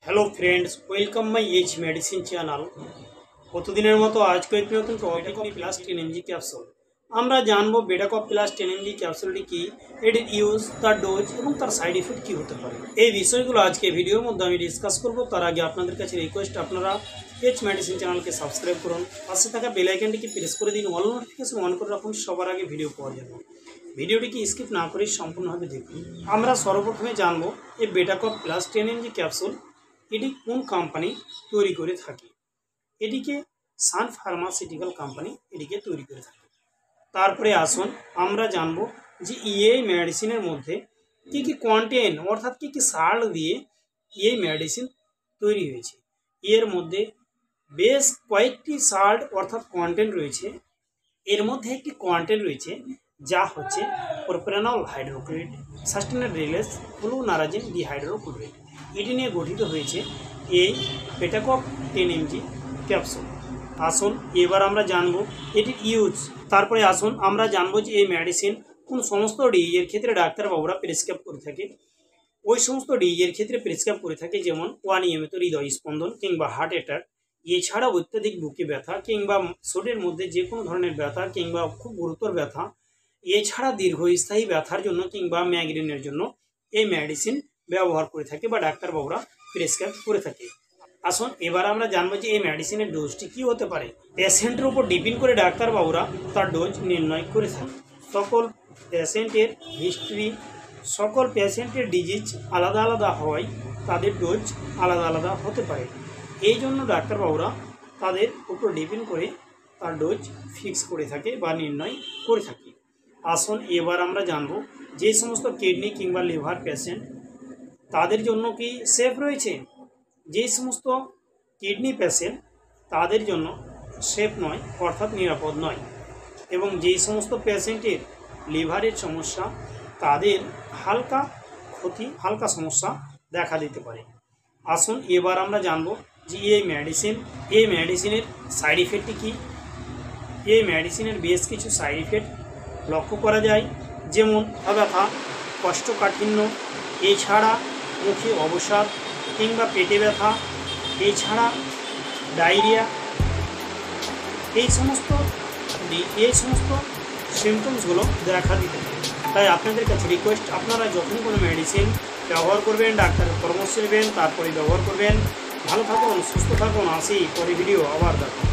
Hello friends, welcome my age medicine channel. प्रतिदिনের মতো আজকে একটি নতুন বেটাকপ প্লাস 10 mg ক্যাপসুল আমরা জানবো। বেটাকপ প্লাস 10 mg ক্যাপসুলটি কি, এর ইউজ, তার ডোজ এবং তার সাইড ইফেক্ট কি হতে পারে, এই বিষয়গুলো আজকে ভিডিওর মধ্যে আমি ডিসকাস করব। তার আগে আপনাদের কাছে রিকোয়েস্ট, আপনারা এজ মেডিসিন চ্যানেলকে সাবস্ক্রাইব করুন, পাশে থাকা বেল আইকনটিকে প্রেস করে দিন, অল নোটিফিকেশন অন করে রাখুন, সবার আগে ভিডিও পাওয়ার জন্য। ভিডিওটিকে স্কিপ না করে সম্পূর্ণভাবে দেখুন। আমরা সর্বপ্রথমে জানবো এই বেটাকপ প্লাস 10 mg ক্যাপসুল এটি কোন কোম্পানি তৈরি করে থাকে। এটিকে সান ফার্মাসিউটিক্যাল কোম্পানি এটিকে তৈরি করে থাকে। তারপরে আসুন আমরা জানবো যে এই মেডিসিনের মধ্যে কি কি কন্টেন্ট, অর্থাৎ কি কি সার দিয়ে এই মেডিসিন তৈরি হয়েছে। এর মধ্যে বেশ কয়েকটি সার অর্থাৎ কন্টেন্ট রয়েছে। এর মধ্যে একটি কন্টেন্ট রয়েছে যা হচ্ছে প্রোপ্রানল হাইড্রোক্লোরাইড, সাস্টেনেড রিলেস, ফ্লুনারাজিন ডিহাইড্রোক্লোরাইড। এটি নিয়ে গঠিত হয়েছে এই বেটাকপ 10 mg ক্যাপসুল। আসুন এবার আমরা জানবো এটির ইউজ। তারপরে আসুন আমরা জানবো যে এই মেডিসিন কোন সমস্ত ডিজিজের ক্ষেত্রে ডাক্তারবাবুরা প্রেসক্রাইব করে থাকে। ওই সমস্ত ডিজিজের ক্ষেত্রে প্রেসক্রাইব করে থাকে যেমন অনিয়মিত হৃদয় স্পন্দন কিংবা হার্ট অ্যাটাক, এছাড়াও অত্যাধিক বুকে ব্যথা কিংবা শরীরের মধ্যে যে কোনো ধরনের ব্যথা কিংবা খুব গুরুতর ব্যথা, এছাড়া দীর্ঘস্থায়ী ব্যথার জন্য কিংবা মাইগ্রেনের জন্য এই মেডিসিন ব্যবহার করে থাকে বা ডাক্তারবাবুরা প্রেসক্রাইব করে থাকে। আসুন এবার আমরা জানবো যে এই মেডিসিনের ডোজটি কী হতে পারে। পেশেন্টের উপর ডিপেন্ড করে ডাক্তারবাবুরা তার ডোজ নির্ণয় করে থাকে। সকল পেশেন্টের হিস্ট্রি, সকল পেশেন্টের ডিজিজ আলাদা আলাদা হওয়ায় তাদের ডোজ আলাদা আলাদা হতে পারে। এই জন্য ডাক্তারবাবুরা তাদের উপর ডিপেন্ড করে তার ডোজ ফিক্স করে থাকে বা নির্ণয় করে থাকে। আসুন এবার আমরা জানবো যে সমস্ত কিডনি কিংবা লিভার পেশেন্ট তাদের জন্য কি সেফ রয়েছে। যে সমস্ত কিডনি পেশেন্ট তাদের জন্য সেফ নয়, অর্থাৎ নিরাপদ নয়। এবং যেই সমস্ত পেশেন্টের লিভারের সমস্যা তাদের হালকা সমস্যা দেখা দিতে পারে। আসুন এবার আমরা জানবো যে এই মেডিসিনের সাইড ইফেক্টটি কী। এই মেডিসিনের বেশ কিছু সাইড ইফেক্ট লক্ষ্য করা যায়, যেমন ব্যথা, কোষ্ঠকাঠিন্য, এছাড়া মুখে অবসাদ কিংবা পেটে ব্যথা, এছাড়া ডায়রিয়া, এই সমস্ত সিমটমসগুলো দেখা দিতে পারে। তাই আপনাদের কাছে রিকোয়েস্ট, আপনারা যখন কোনো মেডিসিন ব্যবহার করবেন ডাক্তারের পরামর্শ নেবেন, তারপরে ব্যবহার করবেন। ভালো থাকুন, সুস্থ থাকুন, আসি পরে ভিডিও আবার দেখুন।